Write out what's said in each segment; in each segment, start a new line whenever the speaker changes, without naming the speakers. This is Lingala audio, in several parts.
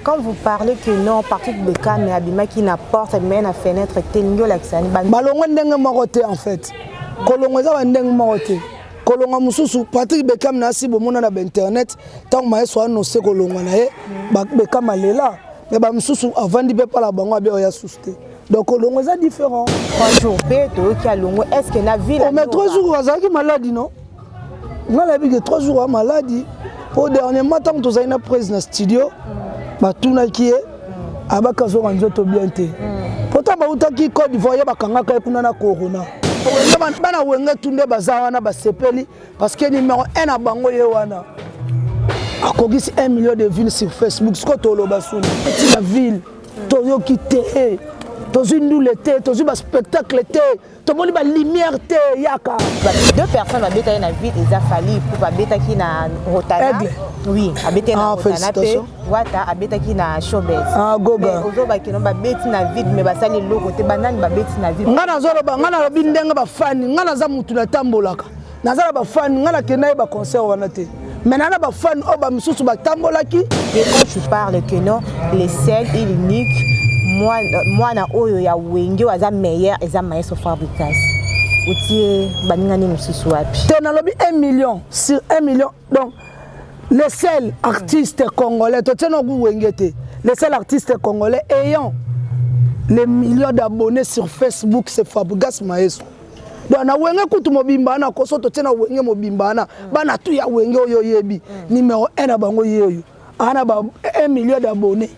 Quand vous parlez que non, partie de cas, mais Abima qui n'apporte, mais la fenêtre, Télingo Laxani.
Balongo ndenge moroté en fait. Kolongo za ndenge moroté. Kolongo mususu Patrick Bekam na si bomona na internet, tant maé soit no se kolongo na ye, Bekam alela, mais ba mususu avant di pe pas la bango abia ya susté. Donc kolongo za différent.
3 jours peto qui a longo, est-ce que la ville
mais 3 jours azaki maladie non? On a vu que 3 jours maladie. Pour dernièrement tant que tu as prise dans studio, ba tuna qui est abaka zo nzoto bien te. Pourtant ba utaki Côte d'Ivoire ba kanga ka kuna na corona. Bana wenga tunde baza wana ba sepeli parce que numéro 1 na bango ye wana. Akogisi 1 million de vues sur Facebook, ce que to lo basuni. Et la ville, toyo kité, tozu ndule te, tozu ba spectacle te, to moni ba lumière te yaka.
2 personnes ba beta na ville, ils a fallu pour ba beta qui na Rotana.
Aigle.
Oui, abeta na Rotana pe, wata abeta qui na Showbiz.
Ah goga.
Ozo ba kino ba beti na ville mais ba sali logo te banani ba beti na ville.
Ngana zolo ba ngana lobi ndenga ba fani, ngana za mutu na tambolaka. Nazala ba fani, ngana kena ba concert wana te. Maintenant ba fani o ba misusu ba tambolaki.
Et quand tu parles que non, les seuls et l'unique moi na oyo ya wenge waza meilleur eza maestro fabricas. Outie baningani mususu wapi.
Te na lobi 1 million sur 1 million. Donc les seuls artistes congolais, les seuls artistes congolais ayant les millions d'abonnés sur Facebook, c'est Fabrigas Maestro. Donc na wenge kutu mobimba na koso to tena wenge mobimba na bana tu ya wenge oyo yebi numéro 1 na bango yeyo. Ana ba 1 million d'abonnés.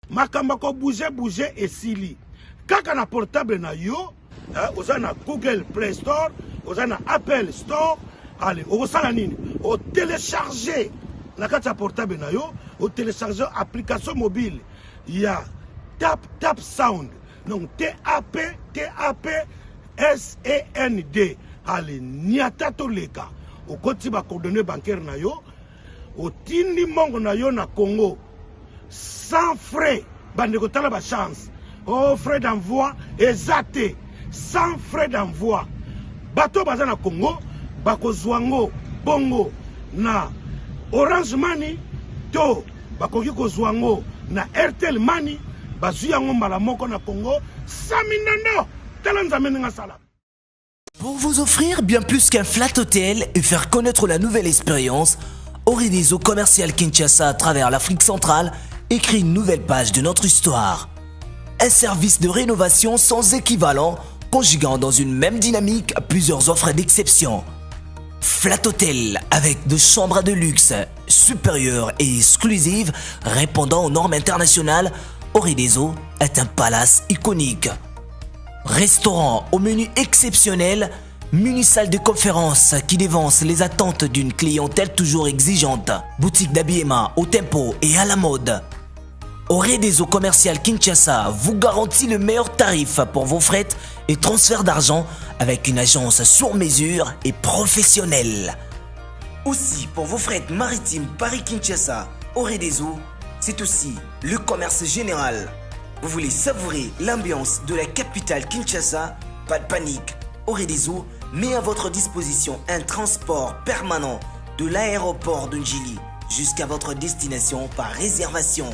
Makamba ko bouger et sili. Kaka na portable na yo, oza na Google Play Store, oza na Apple Store, allez, osala nini? O télécharger na kati ya portable na yo, o télécharger application mobile. Il y a Tap Sound. Donc TAP-SAND. Allez, niata to leka. O koti ba coordonnées bancaires na yo, o tindi mongo na yo na Congo. Sans frais, bandeko tala ba chance. Oh, frais d'envoi exact. Sans frais d'envoi. Bato baza na Congo, bako zwango bongo na Orange Money to bakoki ko zwango na Airtel Money, bazu yango mbala moko na Congo, 100 000 tala nzambe nga sala.
Pour vous offrir bien plus qu'un flat hôtel et faire connaître la nouvelle expérience, Oridezo Commercial Kinshasa à travers l'Afrique centrale écrit une nouvelle page de notre histoire. Un service de rénovation sans équivalent, conjuguant dans une même dynamique plusieurs offres d'exception. Flat Hotel avec 2 chambres de luxe, supérieures et exclusives, répondant aux normes internationales, Oridezo est un palace iconique. Restaurant au menu exceptionnel, mini-salle de conférence qui dévance les attentes d'une clientèle toujours exigeante. Boutique d'habillement au tempo et à la mode. Oridezo Commercial Kinshasa vous garantit le meilleur tarif pour vos frais et transferts d'argent avec une agence sur mesure et professionnelle. Aussi, pour vos frais maritimes Paris-Kinshasa, Oridezo, c'est aussi le commerce général. Vous voulez savourer l'ambiance de la capitale Kinshasa? Pas de panique, Oridezo met à votre disposition un transport permanent de l'aéroport de Njili jusqu'à votre destination par réservation.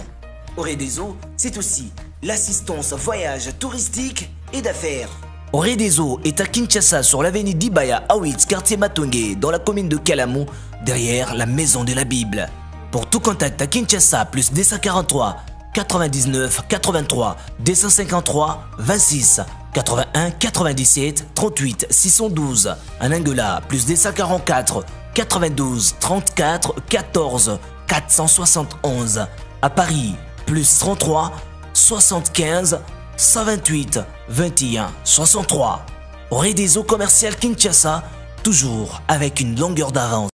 Oridezo, c'est aussi l'assistance voyage touristique et d'affaires. Oridezo est à Kinshasa sur l'avenue d'Ibaya Awitz, quartier Matongé, dans la commune de Kalamou, derrière la maison de la Bible. Pour tout contact à Kinshasa, plus 243 99 83 253 26 81 97 38 612. En Angola, plus 244 92 34 14 471. À Paris, plus 33 75 128 21 63. Oridezo Commercial Kinshasa, toujours avec une longueur d'avance.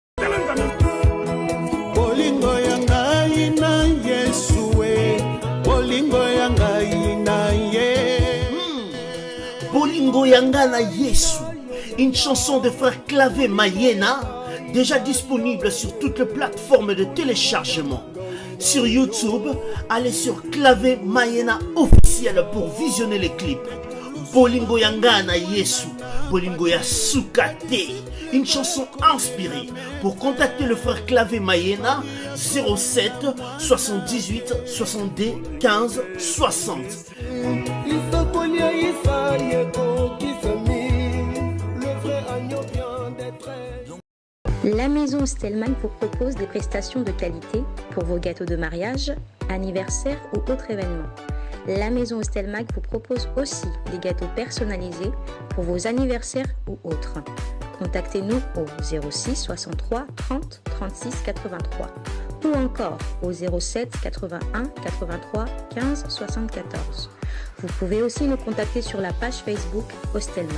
Bolingo Yangana Yesu, une chanson de frère Clavé Mayena, déjà disponible sur toutes les plateformes de téléchargement. Sur YouTube, allez sur Clavé Mayena officiel pour visionner les clips. Bolingo Yangana Yesu, Bolingo ya Sukate, une chanson inspirée. Pour contacter le frère Clavé Mayena, 07 78 62 15 60.
La maison Stelman vous propose des prestations de qualité pour vos gâteaux de mariage, anniversaire ou autres événements. La maison Stelman vous propose aussi des gâteaux personnalisés pour vos anniversaires ou autres. Contactez-nous au 06 63 30 36 83 ou encore au 07 81 83 15 74. Vous pouvez aussi nous contacter sur la page Facebook Ostelmac.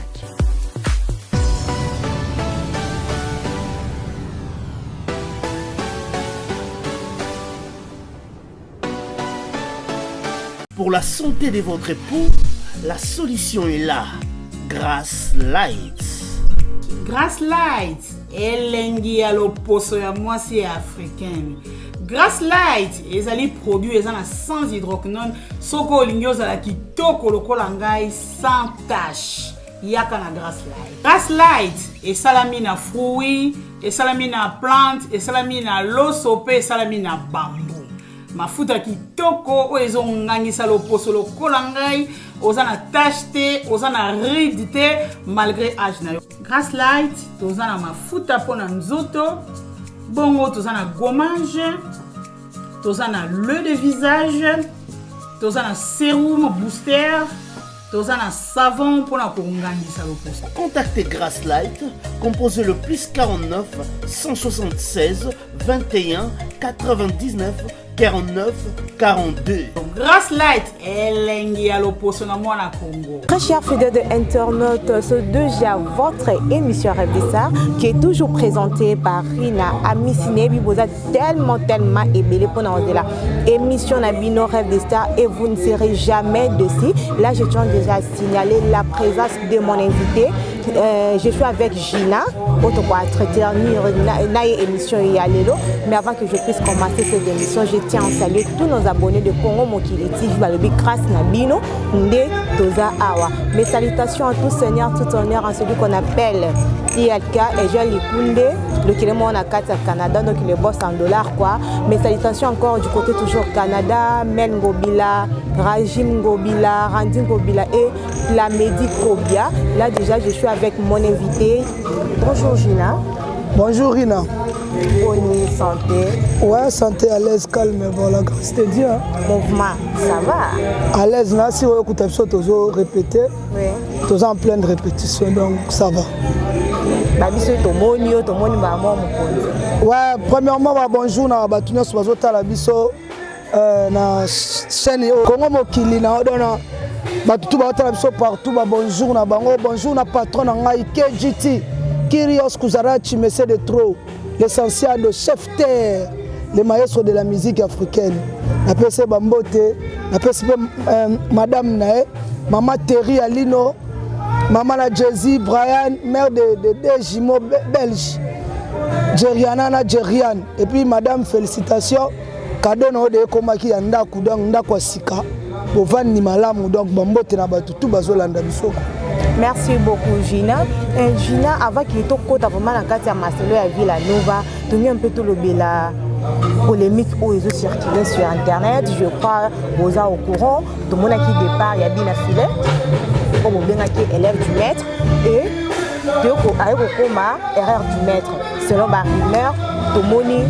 Pour la santé de votre époux, la solution est là. Grass Light.
Grass Light elengi ya loposo ya mwasi ya africaine. Grass Light ezali produit ezana sans hydroquinone soko olingi ozala kitoko lokola ngai sans tache. Yaka na Grass Light. Grass Light esalami na fruit, esalami na plante, esalami na loso pe esalami na bambou. Mafuta kitoko oyo ezongangisa loposo lokola ngai ozana tache te, ozana ride te malgré âge na yo. Grass Light tozana mafuta pona nzoto, bongo tozana gommage, tozana le de visage, tozana sérum booster, tozana savon pona kongangisa loposo.
Contactez Grass Light, composez le +49 176 21 99 49 42.
Grass Light elengi ya loposo na mwana Congo.
Très chers fidèles de internautes, ce déjà votre émission Rêve des Stars qui est toujours présentée par Rina Amisine Biboza tellement ébélé pour nous de la émission Nabino Rêve des Stars et vous ne serez jamais dessus. Là, je tiens déjà à signaler la présence de mon invité. Je suis avec Gina, autre quoi, traiteur, émission Yalelo. Mais avant que je puisse commencer cette émission, je tiens à saluer tous nos abonnés de Congo Mokiliti, Balobi Kras Nabino, Nde Toza Awa. Mes salutations à tout seigneur, tout honneur à celui qu'on appelle ILK et Jean Likunde, le Kilemo on a 4 à Canada, donc il est boss en dollars quoi. Mes salutations encore du côté toujours Canada, Mel Ngobila, Rajim Ngobila, Randin Ngobila et la Medi Kobia. Là déjà je suis avec mon invité. Bonjour Gina.
Bonjour Rina.
Bonne santé.
Ouais, santé à l'aise, calme, voilà, grâce à Dieu.
Mouvement, ça va.
À l'aise, là, si on écoute ça, tu as répété.
Oui.
Tu es en pleine répétition, donc ça va. Ouais, premièrement, bonjour, na batunya subazota la biso na chaîne Congo Mokili na odona batutu ba la biso partout ba bonjour na bango, bonjour na patron na ngai KGT Kyrios Kuzarachi Messé de Trop, l'essentiel de chef terre, le maestro de la musique africaine. Na pese bambote, na pese madame nae, maman Terry Alino, maman la Jay-Z, Brian, mère de jumeaux belges. Jeriana na Jerian. Et puis madame, félicitations. Cadeau na de komaki ya ndaku donc ndako sika. Bovan ni malamu donc bambote na batutu bazolanda bisoko.
Merci beaucoup Gina. Gina, avant qu'il te côte vraiment la carte à Marcelo à Villanova, tu mets un peu tout le la polémique où ils ont circulé sur internet. Je crois aux gens au courant. Tout le monde qui départ, il y a bien affilé. Comme on bien qui élève du maître et de coma erreur du maître. Selon ma rumeur, tout le monde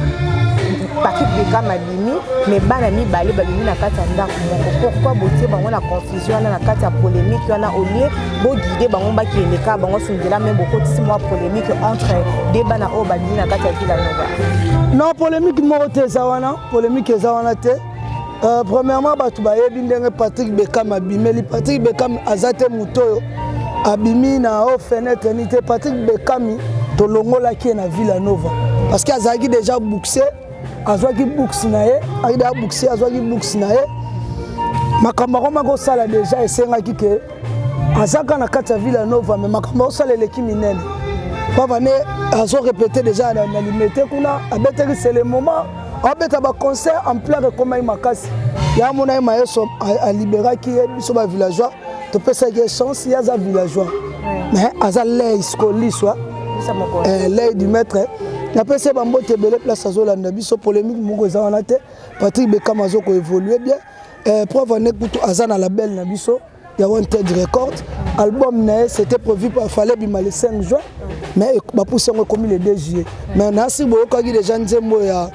Patrick Beckham Mabimi, mais banami balé babimi na kati ya ndako moko. Pourquoi botier bango na confusion na kati ya polémique wana au lieu bo guider bango ba ki eleka bango sundela même beaucoup de mois polémique entre débat na o babimi na kati ya Villanova.
Non, polémique moko te zawana, polémique zawana te. Premièrement batu ba yebi ndenge Patrick Beckham abimeli Patrick Beckham azate mutoyo abimi na o fenêtre ni te Patrick Beckham to longola ki na Villanova parce que azaki déjà boxé azwaki books na ye aida boxé azwaki books na ye makambo ko sala déjà esengaki ke azaka na kati ya Villanova mais makambo sala eleki minene pa bane azo répéter déjà na limité kuna abeteki c'est le moment abeta ba concert en plein rekoma makasi ya mona mayeso a libéra qui biso ba villageois to pesa que chance ya za villageois mais aza lay skoli soit lay du maître na pesa ba mbote belé place azolanda biso polémique moko za wana te Patrick Bekam azoko évoluer bien preuve en écoute aza na label na biso ya Wanted Record album c'était prévu pour fallait bima le 5 juin mais ba pousse ngo comme le 2 juillet mais nasi boyoka ki les gens nzembo ya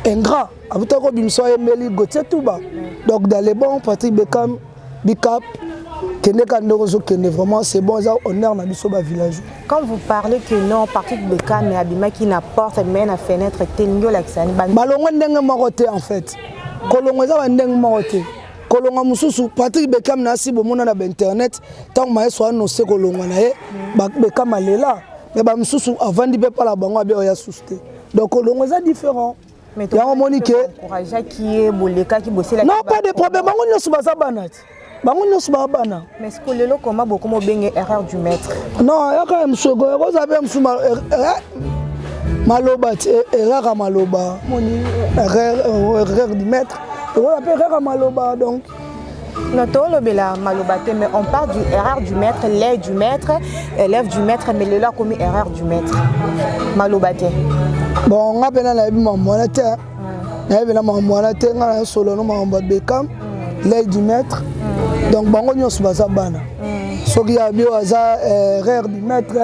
ingrat abutako bimso emeli Gauthier Touba donc dans les bons Patrick Bekam Bicap kende kandoko zo kende vraiment c'est bon ça honneur na biso ba village.
Quand vous parlez que non Patrick Bekam mais abima qui n'apporte mais na fenêtre tengo l'axani
balongo ndenge maroté en fait kolongo za ndenge maroté kolonga mususu Patrick Bekam na si bomona na internet tant maestro annonce kolonga na ye Bekam alela mais ba mususu avant di pe pas la bango abe ya susté donc kolongo za différent.
Mais tu as qui est boleka qui bosse la.
Non pas de problème bango nyoso baza banati. Bango nyoso ba bana.
Mais ce que lelo comment beaucoup mo bengue erreur du maître.
Non ya ka msogo ko za be msuma maloba erreur maloba moni erreur du maître. On appelle erreur maloba donc.
Non, mais on parle du erreur du maître, l'élève du maître, mais le là comme erreur du maître. Malobate.
Bon, on a bien la vie mamonate. On a bien la mamonate, on a solo no mamba Bekam, l'élève du maître. Donc bango nyo subasa bana. Soki ya bio aza erreur du maître,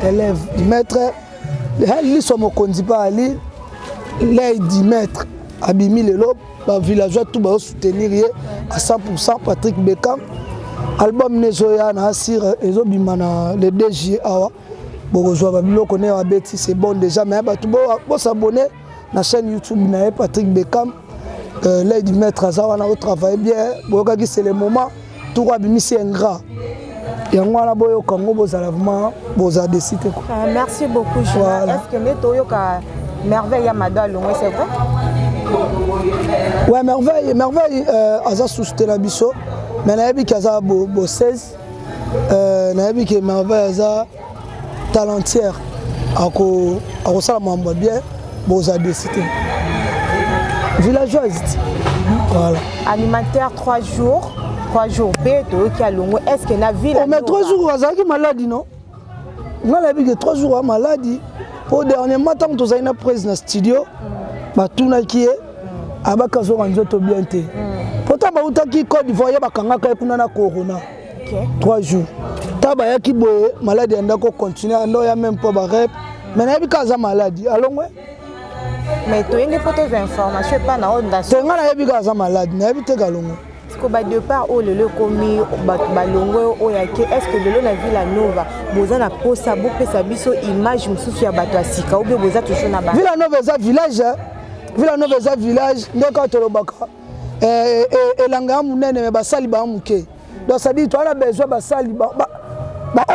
élève du maître. Li somo kondi pa ali l'élève du maître. Abimi lelo ba villageois tout ba soutenir à 100% Patrick Bekam album nezoya na asir ezo bimana le 2 juillet awa bokozwa ba biloko ne abeti c'est bon déjà mais ba tout bo s'abonner na chaîne YouTube na Patrick Bekam l'aide du maître azawa na travailler bien boyoka ki c'est le moment tout abimi c'est ingrat yango na boyo kango bozala vraiment boza décider quoi.
Merci beaucoup Gina. Voilà. Est-ce que neto yoka merveille Amada Longwe c'est vrai?
Ouais, merveille, Aza sousté la biso, mais naebi kaza bo 16, naebi que merveille Aza talentière, ako sala mamba bien, boza décidé. Villageoise, voilà.
Animateur 3 jours, béto qui a longo. Est-ce que la ville?
Mais 3 jours Aza qui maladie non? Moi naebi que 3 jours maladie. Pour dernier matin, tu as une prise dans le studio, tout qui est. Abaka zo nzoto bien te. Pourtant ba utaki Côte d'Ivoire ba kanga ka kuna na corona. OK. 3 jours. Taba ya ki boye maladie ndako continuer ndo ya même pas ba rep. Mais na bi kaza maladie. Alongwe.
Mais tu as des photos d'information pas na onda.
Tenga na bi kaza maladie, na bi te galongo.
Parce que ba départ o lelo komi ba longo o ya ke est-ce que lelo na Villa Nova boza na posa bo pesa biso image mususu ya bato asika ou bien boza toujours na ba.
Villa Nova za village. Villa Nova eza village ndeka tolobaka elanga munene me basali ba muke donc ça dit toi la besoin basali ba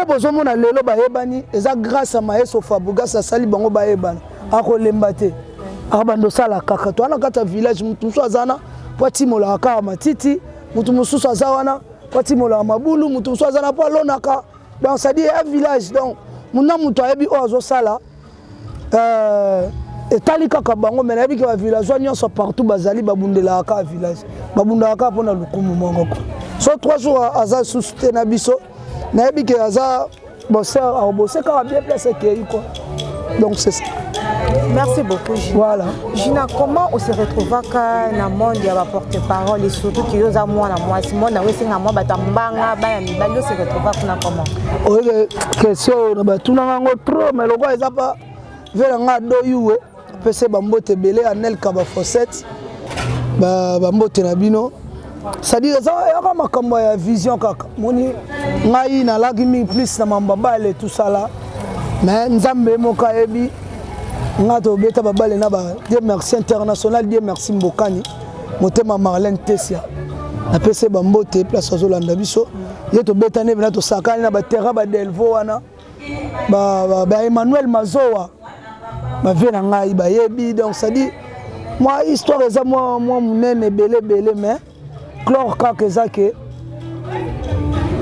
obozo mona lelo ba yebani eza grâce à Maestro Fabuga sa sali bango ba yebana akolemba te abando sala kaka to ana kata village mutu so azana poti mola ka matiti mutu mususu azawana poti mola mabulu mutu mususu azana pa lonaka donc ça dit un village donc muna mutu ayebi ozo sala et tali kaka bango mais nabi que villageois nyonso partout bazali babundela ka village babundela ka pona lukumu mongo so 3 jours aza susté na biso nabi que aza bosser a bosser ka bien placé que quoi donc c'est ça.
Merci beaucoup Gina.
Voilà.
Gina, comment on se retrouve quand na monde ya ba porte-parole et surtout que yoza moi na moi si moi na wesi na moi batambanga ba ya mibalo se retrouve kuna comment?
Oui, question na batuna ngo trop mais le quoi ça pas vers nga do yuwe pese bambote belé anel kaba fossette bambote na bino ça dit ça ya makambo ya vision kaka moni ngai na lagi mi plus na mambabale et tout ça là mais nzambe moka ebi ngato beta babale na ba Dieu merci international Dieu merci mbokani motema Marlène Tessia na pese bambote place azolanda biso yeto beta ne bina to sakani na ba terra ba delvo wana ba Emmanuel Mazoa ma vie na ngai ba yebi donc ça dit moi histoire eza moi munene belé mais clore kaka ezake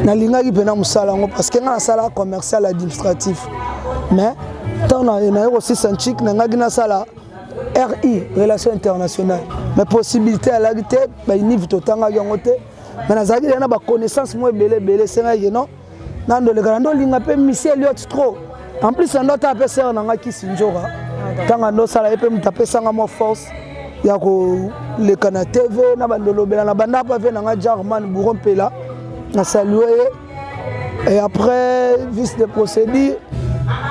na lingaki pena musala ngo parce que nga sala commercial administratif mais tant na aussi sanchik na ngaki na sala RI relation internationale mais possibilité à la gité ba niveau totanga yango te mais nazaki na ba connaissance moi belé senga non nando le grando linga pe Michel Elliott trop en plus ando ta pe ser na ngaki sinjora tanga ndo sala pe mutape sanga mo force ya ko le kana TV na bandolo bela na banda pa ve na nga German Bourrompela na saluer et après vice de procédure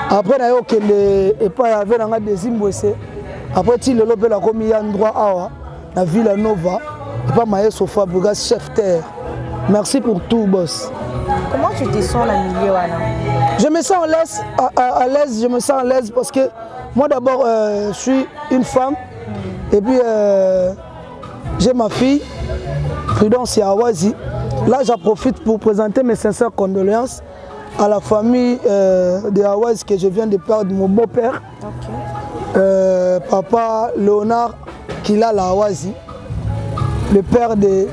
après na yo kende et pas avec na nga Desimbwese après ti lelo bela comme il y a endroit awa na Villa Nova et pas Maestro Fabregas chef terre. Merci pour tout boss.
Comment tu te sens la milieu là?
Je me sens à l'aise, je me sens à l'aise parce que moi d'abord je suis une femme et puis j'ai ma fille Prudence Yawazi. Là j'en profite pour présenter mes sincères condoléances à la famille de Yawazi que je viens de perdre mon beau-père. Okay. Papa Léonard Kila Lawazi, le père de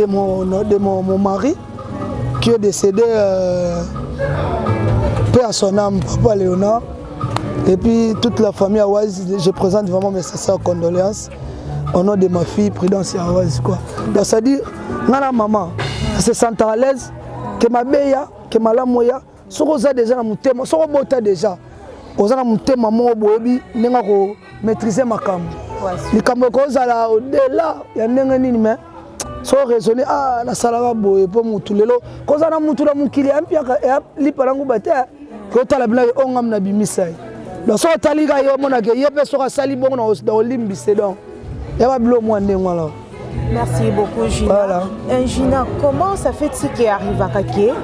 mon mari qui est décédé paix à son âme, papa Léonard. Et puis toute la famille Awazi, je présente vraiment mes sincères condoléances au nom de ma fille Prudence Awazi quoi. Donc ça dit, ngana maman, se sent à l'aise que ma beya, que ma lamoya, soko déjà na mutema, soko bota déjà. Oza na mutema mo boyebi nenga ko maîtriser makambo. Likambo ko zala au-delà ya ndenge nini mais so raisonner na salaka boye po mutu lelo ko zana mutu la mukili ampiaka li parangu bate ko tala bila ongam na bimisai. Donc so talika yo mona ke yepe so ka sali bongo na olimbise donc. Ya ba bilo mo ndengwa là.
Merci beaucoup Gina. Voilà. Gina, comment ça fait que arrive à Kake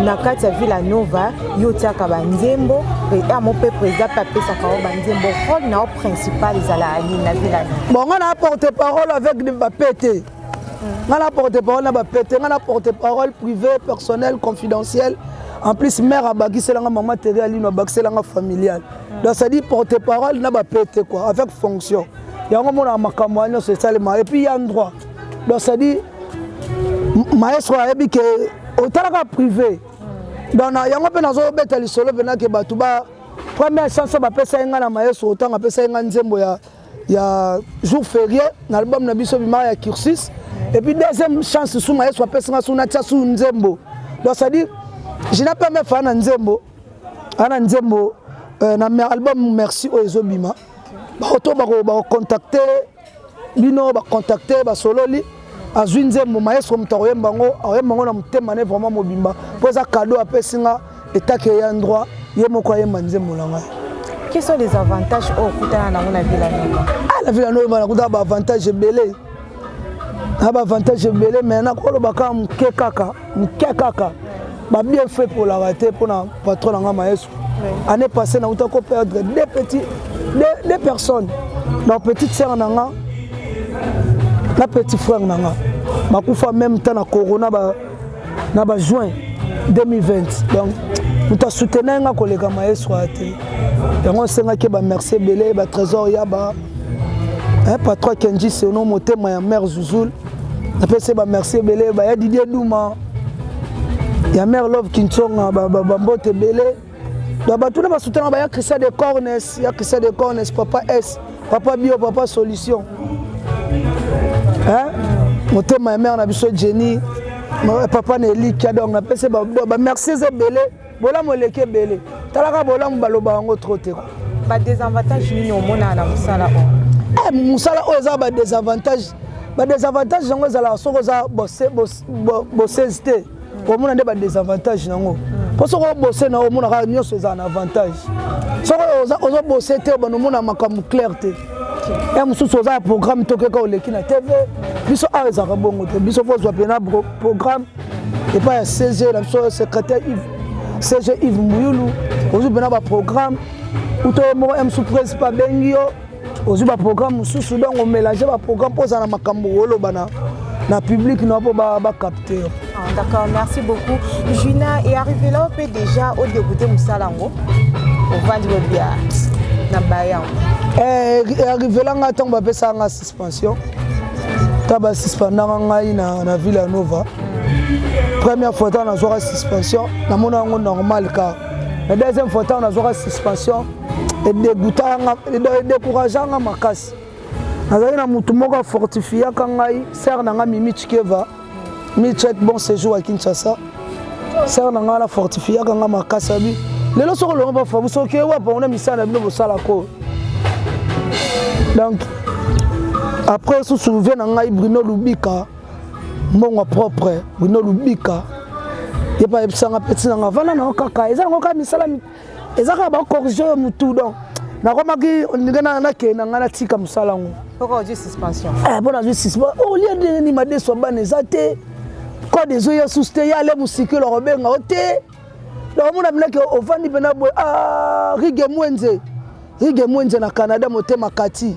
nakati ya Villa Nova yota ka banzembo et mon père président papé ça ka banzembo rôle na principal ezala ali na Villa Nova.
Bon, on a porte-parole avec des bapété. On a porte-parole na bapété, on a porte-parole privé, personnel, confidentiel. En plus mère a baki c'est la maman terre ali na baki c'est la familiale. Donc ça dit porte-parole na bapété quoi avec fonction. Yango mona makambo anya c'est ça et puis il y a un droit. Donc ça dit maestro a dit que au talaka privé. Donc yango pe nazo beta lisolo bena ke batuba première chance ba pesa nga na maestro autant pesa nga nzembo ya jour férié na album na biso bima ya cursus et puis deuxième chance sous maestro pesa nga sous na tia sous nzembo. Donc ça dit je n'ai pas me fa na nzembo ana nzembo na album merci ozo bima. Bato ba contacter bino ba contacter ba sololi azwi nzembo maestro mtaroyemba ngo ayemba na mutema ne vraiment mobimba poza cadeau apesinga etake ya endroit yemoko ayemba nzembo na ngai.
Quels sont les avantages au kutana na ngona Villa Nova?
La Villa Nova na kuta ba avantage belé. Na ba avantage belé mais na ko lobaka mkekaka ba bien fait pour la rater pour na patron na maestro. Année passée na uta ko perdre deux personnes. La petite sœur nanga, la petit frère nanga. Bakufa même temps na corona na ba juin 2020. Donc nous ta soutenir nga kolega maestro ate. Donc on senga ke ba merci belé ba trésor ya ba patron Kenji c'est nom motema ya mère Zouzoul. Après c'est ba merci belé ba ya Didier Douma. Ya mère Love Kinchonga ba mbote belé. Donc tout le monde soutient ba Christian de Cornes, papa S, papa Bio, papa Solution. Hein? Mon thème ma mère na biso Jenny, papa Nelly qui a donc na pese ba merci belé, bola moleke belé. Talaka bola mbaloba ngo trop te.
Ba désavantage ni no mona na musala o.
Musala o za ba désavantage. Ba désavantage ngo za la soko za bossé pour mona nde ba désavantage nango. Parce que bosser na o mona ka nyonso za un avantage. Soko ozo bosser te ba no mona makamu clarté. Et mususu oza programme toke ka oleki na TV. Biso a za bongo te. Biso faut zo pena programme et pas 16h la biso secrétaire Yves. CG Yves Mouyulu. Ozo pena ba programme ou to mo surprise pa bengio. Ozo ba programme mususu donc on mélanger ba programme pour za na makambo wolo bana. Na public na po ba capter.
D'accord, merci beaucoup. Gina est arrivé là, on peut déjà au dégoûter Moussalango. On va dire bien.
Est arrivé là, on va faire ça en suspension. On va suspendre na Villa Nova. Première fois, on a joué en suspension. On a normal car La deuxième fois on a joué suspension et décourageant makasi. Azali na mutu moko fortifié kangai ser na nga Mimi Chikeva mi check bon séjour à Kinshasa ser na nga la fortifié kanga makasi abi lelo soko longo ba fabu soki wa pa on a misana bino bosala ko. Donc après se souvient na nga Bruno Lubika mon propre Bruno Lubika et pas ebsanga petit na nga vana na kaka eza ngoka misala ezaka ba corriger mutu donc na komaki ndingana na ke na ngana tika musala ngo.
Pourquoi j'ai suspension?
Bon la suspension. Au lieu de ni made so ban ezate. Quand des oya souste ya le musike lo robenga ote. Lo mona bina ke ovandi bena boy Rige Mwenze na Canada motema kati.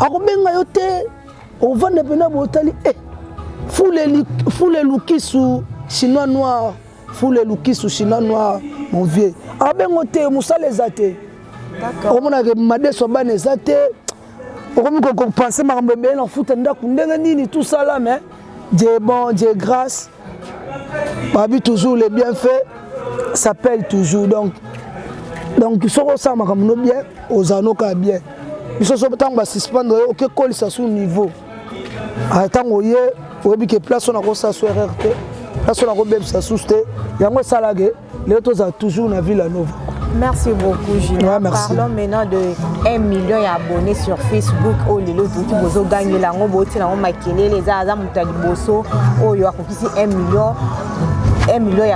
Akobenga yote ovandi bena botali foule lukisu chinois noir. Foule lukisu chinois noir mon vieux. Abengo te musala ezate. D'accord. On a demandé sur ban ezate. Comme on pense à bébé en foot et tout ça là mais Dieu bon Dieu grâce. Babi toujours les bienfaits s'appelle toujours donc ça ça m'a comme bien aux anneaux ka bien. Ils sont temps va suspendre OK colle ça sous niveau. Attends oye obi que place on a ko ça sur RRT. Place on a ko beb ça souste. Yango salage les autres a toujours na Villa Nova.
Merci beaucoup, Gina.
Ouais, merci.
Parlons maintenant de 1 million d'abonnés sur Facebook. Oh, les autres qui vous ont gagné la ngoboti, la ngomakele, les azam mutali bosso. Oh, il y a ici 1 million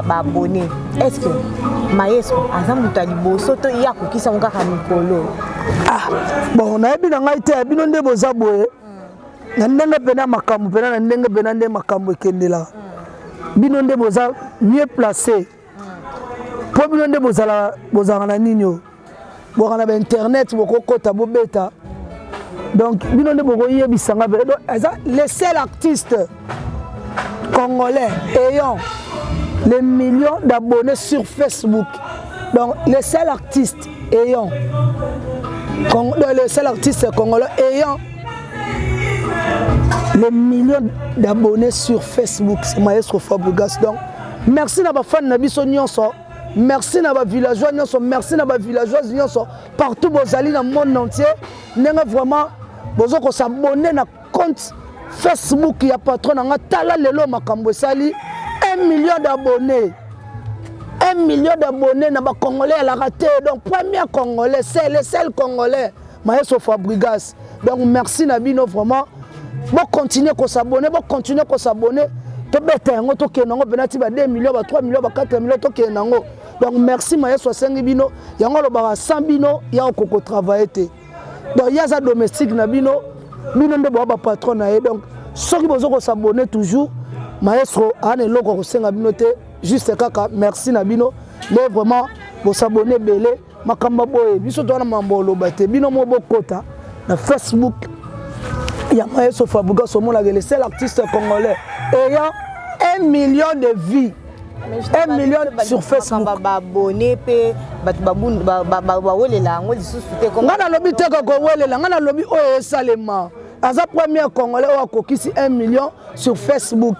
d'abonnés. Est-ce que Maestro, azam mutali bosso, to y a qui sont encore à Mikolo?
Bon, on a bien été à Binonde Bozaboe. Nandenge pena makambu, pena nandenge benande makambu kendela. Binonde Boza mieux placé. Pour Binonde Bozala na nino. Bozala na internet, bokota bobeta. Donc Binonde Bogoye bisanga les seuls artistes congolais ayant les millions d'abonnés sur Facebook. Donc les seuls artistes ayant congolais ayant les millions d'abonnés sur Facebook, c'est Maestro Fabregas. Donc merci à ma fan Nabiso Nyonso. Merci à ma villageois Nyonso, merci à ma villageoise Nyonso. Partout vous allez dans le monde entier, n'enga vraiment vous s'abonner na compte Facebook, il y a patron na tala lelo makambo sali 1 million d'abonnés. 1 million d'abonnés na ba congolais à la raté. Donc premier congolais, c'est le seul congolais Maestro Fabregas. Donc merci Nabino vraiment. Bon continuer à s'abonner, bon continuer à s'abonner. To beta yango to kenango benati ba 2 millions, ba 3 millions, ba 4 millions to kenango. Donc merci Maestro 5 bino, yango lo ba 100 bino ya okoko travailler te. Donc ya za domestique na bino, bino nde ba patron na ye. Donc ceux qui besoin de s'abonner toujours, Maestro ane loko ko senga bino te, juste kaka merci na bino. Mais vraiment bo s'abonner belé, makamba boye, biso to na mambolo bate, bino mo bokota na Facebook. Il y a Maestro Fabregas au monde, le seul artiste congolais ayant 1 million de vies. 1 million sur Facebook.
Abonné pe babun wele la ngoli susute comme
ngana lobi te ko wele la ngana lobi o salema aza premier congolais o akokisi 1 million sur Facebook.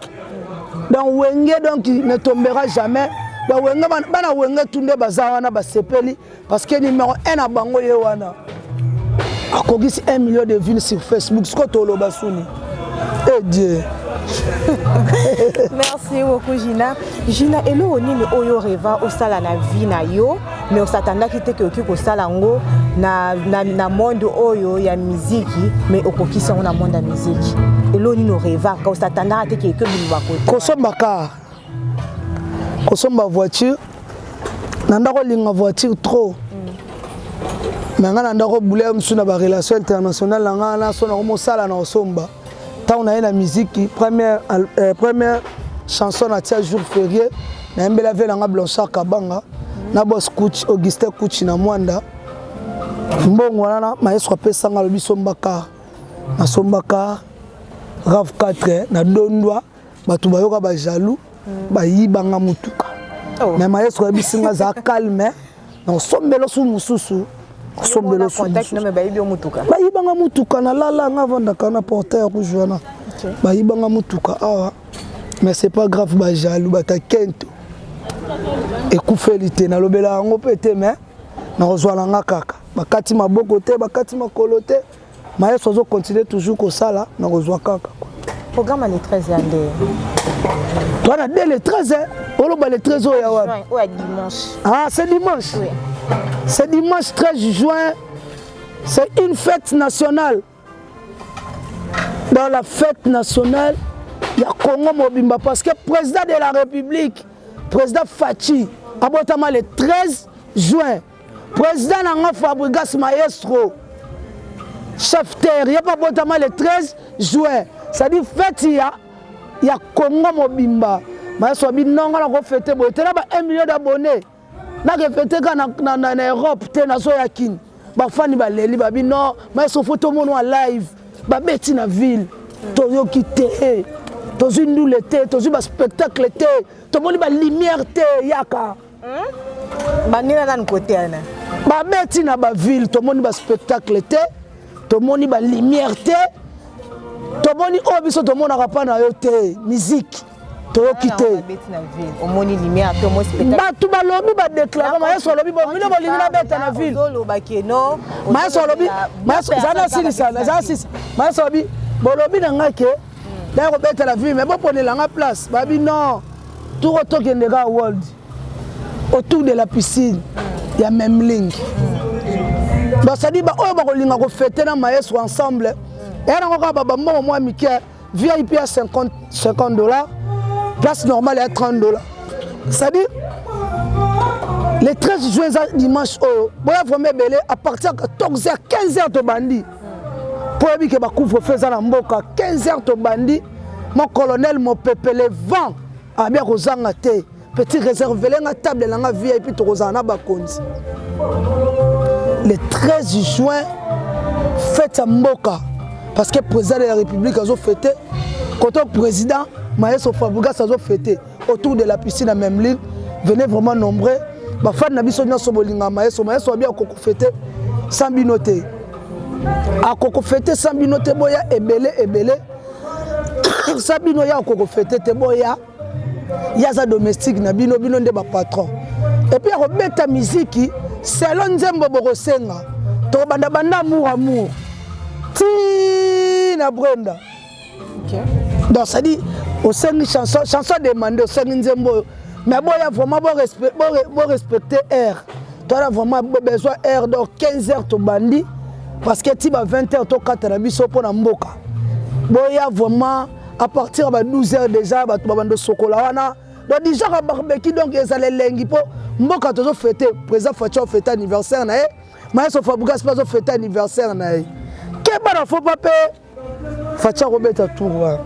Donc wenge donc il ne tombera jamais. Donc wenge bana wenge tunde bazawana ba sepeli parce que numéro 1 à bango ye wana. Akogisi 1 million de vues sur Facebook. Ce que tu as dit. Eh Dieu.
Merci beaucoup Gina. Gina, et nous on est oyo reva au sala na vie na yo, mais on s'attendait qu'il te que au sala ngo na monde oyo ya musique, mais au koki ça on a monde de musique. Et là on est reva quand on s'attendait que bilwa ko.
Kosomba voiture. Nanda ko linga voiture trop. Mais ngana ndako boulé msuna ba relation internationale ngana sona ko mosala na osomba. Tant on a la musique première chanson à tia jour férié na mbela vela nga Blanchard Kabanga na boss coach Augustin Kuchi na Mwanda. Mbongo wana Maestro pesa nga lobi sombaka. Na sombaka RAV 4 na Dondwa batu bayoka ba jaloux ba yibanga mutuka. Mais Maestro bisinga za calme na sombelo su mususu. Sombelo su
contact na ba yibi mutuka.
Ba yibanga mutuka na lala nga vanda kana porteur ku joana. Ba yibanga mutuka awa. Mais c'est pas grave ba jaloux ba ta kento. ekufeli te nalobela yango mpe te me nakozwalanga kaka bakati maboko te bakati makolo te mayeso azokontinue toujours kosala nakozwa kaka
programme le 13 yande
twana dès le 13 oloba le 13 oyo ya wapi
oya dimanche
ah c'est dimanche
oui.
C'est dimanche 13 juin c'est une fête nationale dans la fête nationale il y a Congo Mobimba parce que président de la République président Fachi abotama le 13 juin président Nanga Fabregas Maestro chef terre il y a pas abotama le 13 juin ça dit fête il y a Congo Mobimba Maestro binonga na ko fêter boye tena ba 1 million d'abonnés na ke fêter ka na Europe te na so ya kin ba fani ba leli ba bino Maestro photo mono en live ba beti na ville toyo kité tozu ndule te tozu ba spectacle te tomoni ba lumière te yaka
banina nan côté ana
ba beti na ba ville tomoni ba spectacle te tomoni ba lumière te tomoni obiso tomona kapa na yo te musique toyo kité
beti na ville omoni lumière te mo spectacle
batu balobi ba déclarer Maestro lobi bo mino bolingi na beta na ville
loba keno
Maestro lobi Maestro zana silisa zana silisa Maestro lobi bolobi na ngake d'ailleurs on bête la vie mais bon prenez la place babi non tout autour qui est world autour de la piscine il y a même link donc ça dit bah oh bah on a fêter na Maestro ensemble et on a baba moi Mickey VIP à $50 place normale à $30 ça dit le 13 juin dimanche oh boya vraiment belé à partir de 14h 15h de bandit pour que ba couvre feu za na mboka 15h to bandi mon colonel mon pepele vent a bien kozanga te petit réservé la table la VIP to kozana ba konzi le 13 juin fête à mboka parce que président de la République a fêté quand le président Maestro Fabregas a fêté autour de la piscine à même ligne venez vraiment nombreux ba fan na biso nyoso bolinga Maestro bien ko fêté sans binoté a koko fêter sambino te boya ebele sabino ya koko fêter te boya ya za domestique na bino nde ba patron et puis a beta musique selon nzembo bokosenga to banda amour ti na Brenda
OK
donc ça dit au sengi chanson demandé au sengi nzembo mais boya vraiment bo respecter air toi vraiment besoin air donc 15h to bandi parce que tu vas 20h to 4 na biso pour na mboka boya vraiment à partir de 12h déjà ba bando sokola wana donc déjà ka barbecue donc ezale lengi po mboka tozo fêter président Fachi fêter anniversaire na Maestro Fabregas pas fêter anniversaire na keba na faut pas pe Fachi robeta tour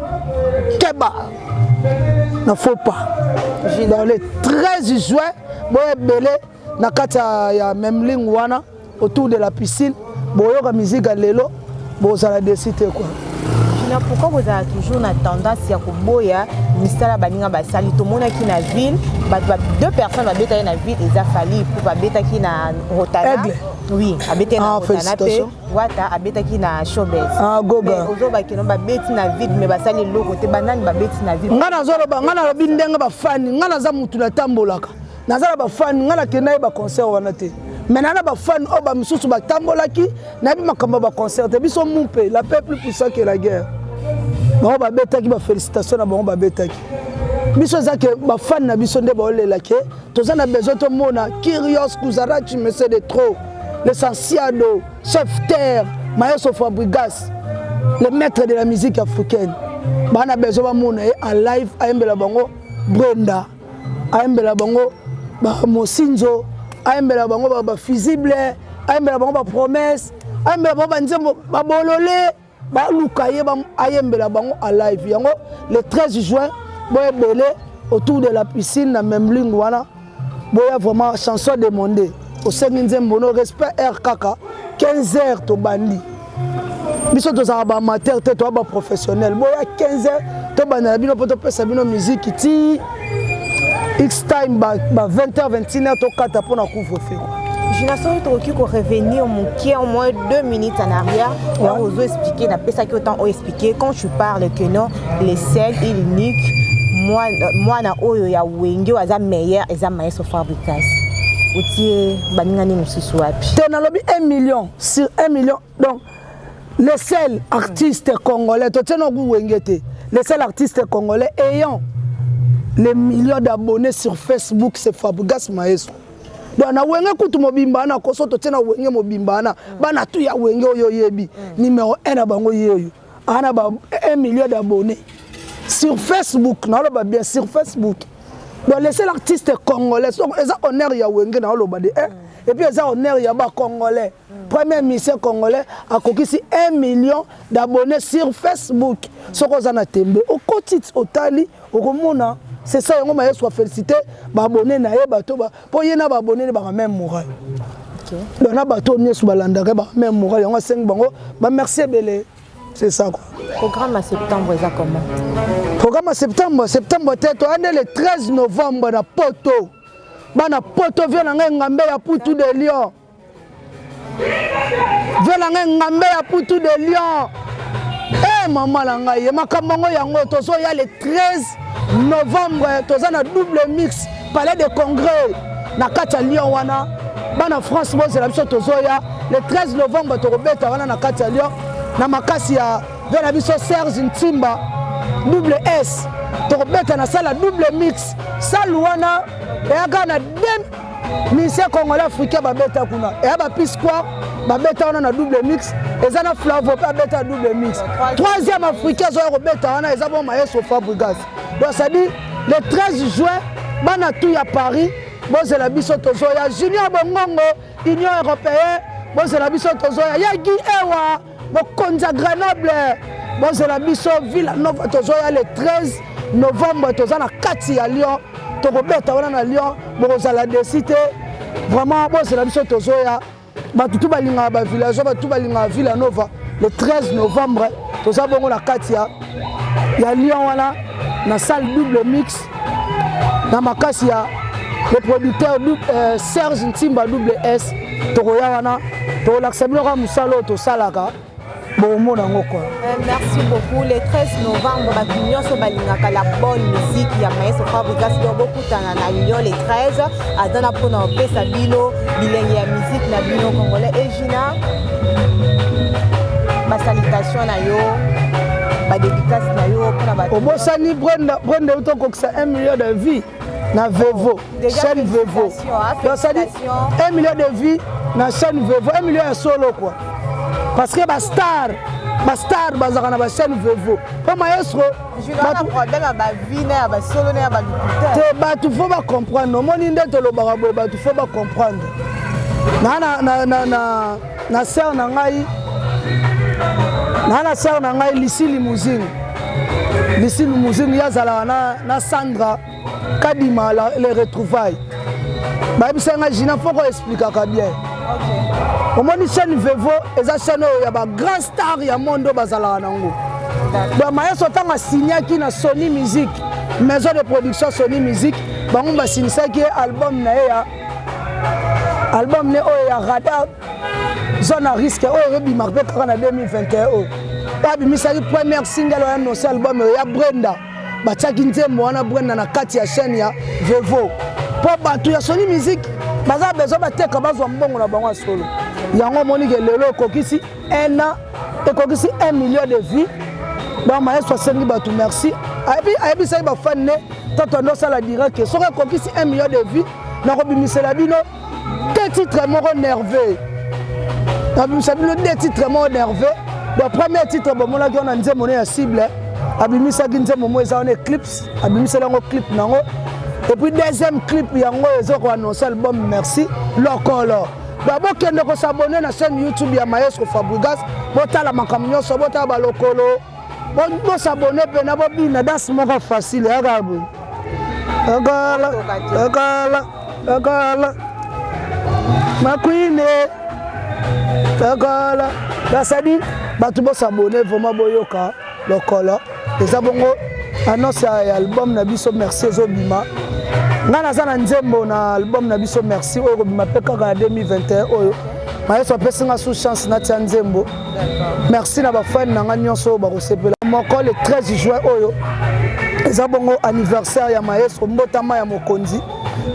keba na faut pas dans le 13 juin boya belé na kata ya même ligne wana autour de la piscine boyoka musique à lelo bozala décider quoi
pourquoi vous avez toujours une tendance à koboya misala baninga basali to mona ki na ville deux personnes va beta na ville ils a fallu pour ba beta ki na Rotana oui abeta na Rotana pe wata abeta ki na Showbiz
goga
ozo ba ki no ba beti na ville mais basali loko te banani ba beti na ville
ngana zolo ba ngana lobi ndenga ba fani ngana za mutu na tambolaka nazala ba fani ngana kenai ba concert wana te maintenant ba fan o ba misusu ba tambolaki na bi makamba ba concert biso mumpe la paix plus puissant que la guerre ba ba betaki ba félicitations na ba betaki biso zake ba fan na biso nde ba olelaki tozana besoin to mona Curious Kuzarachi monsieur de trop l'essentiel chef terre Maestro Fabregas le maître de la musique africaine ba na besoin ba mona en live ayembela bango Brenda ayembela bango ba Mosinzo ayembela bango ba visible ayembela bango ba promesse ayembela bango nzembo ba bolole ba lukaye ba ayembela bango à live yango le 13 juin boye belé autour de la piscine na même ligne wana boya vraiment chanson demandée au sengi nzembo no respect air kaka 15h to bandi biso to za ba amateur te to ba professionnel boya 15h to bana bino poto pesa bino musique ti X time ba 20h 21h to kata pour na couvre-feu.
Je n'ai pas revenir au moins 2 minutes en arrière pour vous expliquer, n'a pas ça qui autant expliquer quand je parle que non, les seuls uniques mwana oyo ya wenge aza meilleur eza Maestro Fabricas otie baningani mususu wapi
te nalobi 1 million sur 1 million donc les seuls artistes congolais toteno ku wenge te les seuls artistes congolais ayant les millions d'abonnés sur Facebook c'est Fabricas Maestro donc na wenge kutu mobimba na koso totena wenge mobimba na bana tu ya wenge oyo yebi numéro 1 na bango yeyo ana ba 1 million d'abonnés sur Facebook na loba bien sur Facebook donc les seuls artistes congolais ils ont honneur ya wenge na loba de et puis ils ont honneur ya ba congolais premier ministre congolais a conquis 1 million d'abonnés sur Facebook ce qu'on a tembe au quotidien au tali au komona c'est ça yango Maestro félicité ba abonné na ye bato ba po yena ba abonné ba même moral OK donc na bato nyesu balanda ba même moral yango 5 bango ba merci belé c'est ça quoi
programme à septembre ça comment
programme à septembre tête on est le 13 novembre na Poto bana Poto vient na ngambe ya Poutou de Lyon vient na ngambe ya Poutou de Lyon maman la ngai makambo yango tozo ya le 13 novembre toza na double mix palais de congrès na kati ya Lyon wana bana France boze la biso tozo ya le 13 novembre to robeta wana na kati ya Lyon na makasi ya vena biso Serge Ntimba double S to robeta na sala double mix salle wana eyaka na dem ministère congolais africain babeta kuna eya ba Pisquoire babeta wana na double mix eza na Flavo pa beta double mix troisième africain zo robeta wana eza bon Maestro Fabricas donc ça dit le 13 juin bana tout ya Paris boze la biso tozo ya Junior Bongongo Union européenne boze la biso tozo ya Guy Ewa bokonza Grenoble boze la biso Villanova tozo ya le 13 novembre toza na kati ya Lyon to robeta wana na Lyon boza la décité vraiment boze la biso tozo ya batutu balinga ba village batutu balinga Villanova le 13 novembre toza bongo na kati ya Lyon wana na salle double mix na makasi ya le producteur Serge Ntimba double S tokoya wana to l'accès musalo to salaka bon nango quoi.
Merci beaucoup. Le 13 novembre batunyoso balingaka la bonne musique ya Maestro Fabricas do beaucoup na Lyon le 13 adana pona pesa bino bilenge ya musique na bino congolais et Gina ma salutation na yo ba dédicace na yo pona ba
obosani Brenda utokokisa 1 million de vie na Vevo chaîne Vevo donc ça dit 1 million de vie na chaîne Vevo 1 million ya solo quoi parce que ba star bazaka na ba chaîne Vevo po Maestro
ba problème ba vie na ba solo na ba lutteur
te ba tu faut ba comprendre moni ndeto lo ba ba tu faut ba comprendre na sœur na ngai na sœur na ngai Lisi Limousine yazala na Sandra Kadima les retrouvailles ba bisanga Gina faut qu'on explique bien OK au moni chaîne Vevo eza chaîne ya ba grand star ya mondo bazala nango ba Maestro tanga signaki na Sony Music maison de production Sony Music bango ba sinisaki album na ya album ne oyo ya Radar zone à risque oyo bi marqué en 2021 ba bimisaki première single ya no album ya Brenda batiaki nzembo wana Brenda na kati ya chaîne ya Vevo po bato ya Sony Music baza besoin bateka bazwa mbongo na bango solo yango monike lelo ekokisi 1 an ekokisi 1 million de vues ba Maestro sengi bato merci ayebi sai ba fan ne toto ndo sala direct soki ekokisi 1 million de vues na kobimisela bino deux titres moko nerveux abimisa bino deux titres moko nerveux le premier titre bomonaki wana nzembo ne ya cible abimisaki nzembo mo eza wana Eclipse abimisela yango clip nango et puis deuxième clip yango ezoko annoncer album merci lokolo bokende ko s'abonner na chaîne YouTube ya Maestro Fabricas botala makambo nyonso botala ba lokolo bo s'abonner pe na bobina das moko facile akabu akala makwine akala basadi batu bo s'abonner vraiment boyoka lokolo eza bongo annonce ya album na biso merci ezobima nga naza na nzembo na album na biso merci oyo kobima mpe kaka na 2021 oyo Maestro apesinga sous chance natia nzembo merci na bafani na nga nyonso oyo bakosepela moko le 13 juin oyo eza bongo anniversaire ya maestro mbotama ya mokonzi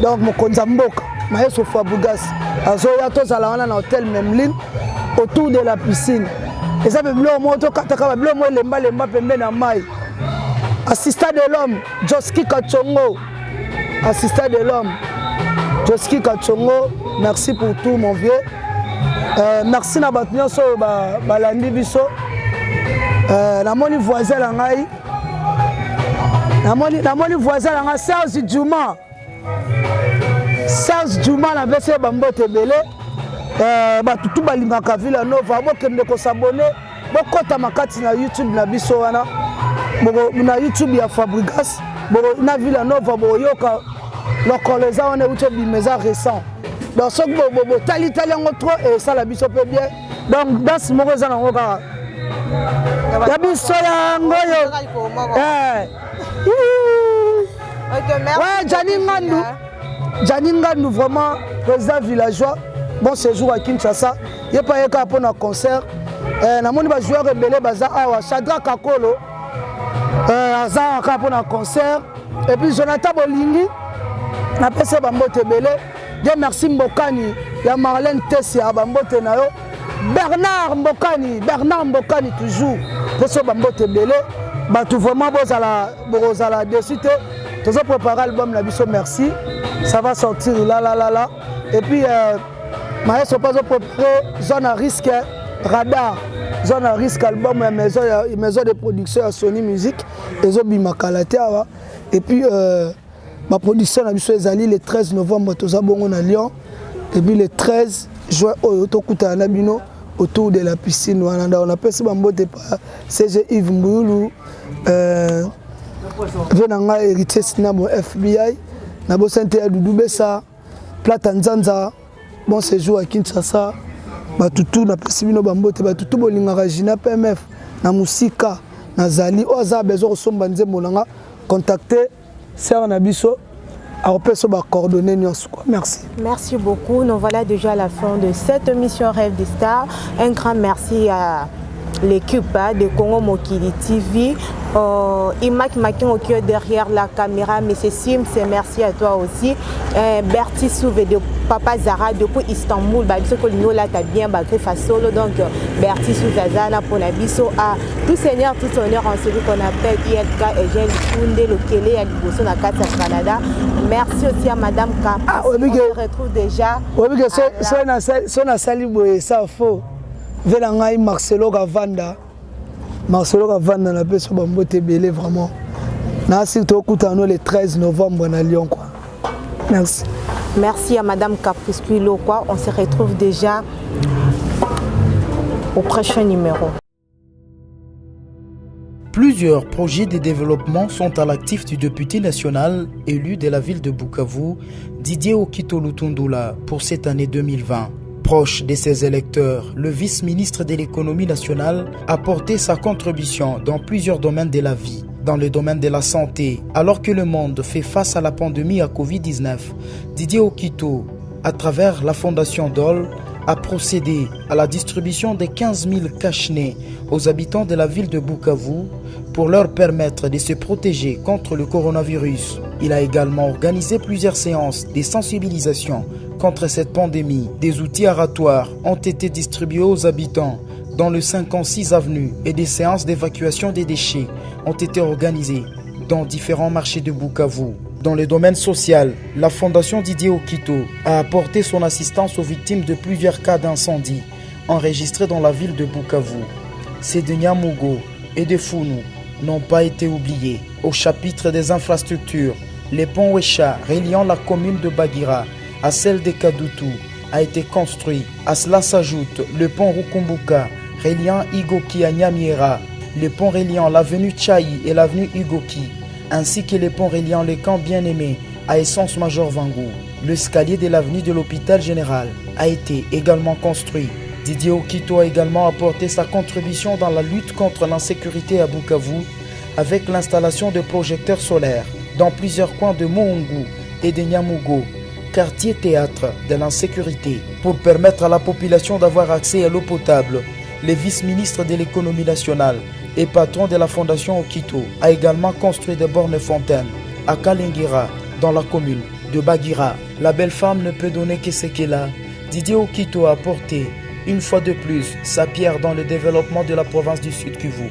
donc mokonzi ya mboka maestro Fabregas azoya tozala wana na hôtel Memlin autour de la piscine eza pe bilo mo to kataka bilo mo lemba pembe na mai assistant de l'homme Joski Kachongo assistant de l'homme Joski Kachongo merci pour tout mon vieux merci na bato nyonso balandi biso namoni voisin na ngai namoni voisin na ngai Serge Djuma na bese bambote ebele bato tu balingaka Villa Nova bokende kosabone bokota makati na YouTube na biso wana na YouTube ya Fabregas na Villa Nova boyoka lokolo eza wana uto bimeza récent donc soki botali yango trop esala biso mpe bien donc danse moko eza nango kaka ya biso yango yo Jani Ngandou vraiment président villageois bon séjour à Kinshasa ye pa yeka pour na concert namoni ba joueur rebelle baza awa Chadra Kakolo aza ka pour na concert et puis Jonathan Bolingi na pese bambote belé Dieu merci Mbokani ya Marlène Tessi ya bambote na yo Bernard Mbokani toujours pese bambote belé batu vraiment bozala dessus te tozo préparer album na biso merci ça va sortir là et puis maestro pas préparer zone à risque radar zone à risque album ya maison de production à Sony Music ezo bimakalate awa et puis ma production na biso ezali le 13 novembre toza bongo na Lyon et puis le 13 juin oyo tokuta na bino autour de la piscine wana on appelle ça bambote pa CG Yves Mbulu venanga héritier sinabo FBI na bo santé ya Doudou Bessa Plata Nzanza bon séjour à Kinshasa batutu na pesibino bambote batutu bolingaka Jina PMF na musika na zali oza bezo somba nzembo nanga contacter Sœur Nabiso à repérer ba coordonnées nyonso quoi. Merci.
Merci beaucoup. Nous voilà déjà à la fin de cette émission Rêve des Stars. Un grand merci à l'équipe de Congo Mokili TV. Imak Makin qui est derrière la caméra, M. Sim, c'est merci à toi aussi. Berti Souvé de Papa Zara depuis Istanbul, ce que nous là t'as bien battu face solo donc Berti Souzazana pour la biso à tout seigneur, tout honneur en celui qu'on appelle ILK et Gel Koundé le Kélé à Liboso na Kata Canada. Merci aussi à Madame K. On se retrouve déjà.
Oui, que na sali boye ça faux. Velangai Marcelo Gavanda na peso bambote belé vraiment. Na sito kutano le 13 novembre na Lyon quoi. Merci.
Merci à Madame Capusculo quoi. On se retrouve déjà au prochain numéro.
Plusieurs projets de développement sont à l'actif du député national élu de la ville de Bukavu, Didier Okito Lutundula, pour cette année 2020. Proche de ses électeurs, le vice-ministre de l'économie nationale a porté sa contribution dans plusieurs domaines de la vie. Dans le domaine de la santé, alors que le monde fait face à la pandémie à Covid-19, Didier Okito, à travers la fondation DOL, a procédé à la distribution de 15 000 cache-nez aux habitants de la ville de Bukavu pour leur permettre de se protéger contre le coronavirus. Il a également organisé plusieurs séances de sensibilisation contre cette pandémie. Des outils aratoires ont été distribués aux habitants dans le 56 avenue et des séances d'évacuation des déchets ont été organisées dans différents marchés de Bukavu. Dans le domaine social, la fondation Didier Okito a apporté son assistance aux victimes de plusieurs cas d'incendie enregistrés dans la ville de Bukavu. Ces de Nyamugo et de Founou n'ont pas été oubliés. Au chapitre des infrastructures, le pont Wecha reliant la commune de Bagira à celle de Kadutu a été construit. À cela s'ajoute le pont Rukumbuka reliant Igoki à Nyamiera, le pont reliant l'avenue Tchaï et l'avenue Igoki, ainsi que le pont reliant le camp Bien-Aimé à Essence Major Vangou. L'escalier de l'avenue de l'hôpital général a été également construit. Didier Okito a également apporté sa contribution dans la lutte contre l'insécurité à Bukavu avec l'installation de projecteurs solaires dans plusieurs coins de Moungu et de Nyamugo, quartier théâtre de l'insécurité. Pour permettre à la population d'avoir accès à l'eau potable, le vice-ministre de l'économie nationale et patron de la fondation Okito, a également construit des bornes fontaines à Kalingira, dans la commune de Bagira. La belle femme ne peut donner que ce qu'elle a. Didier Okito a apporté une fois de plus sa pierre dans le développement de la province du Sud Kivu.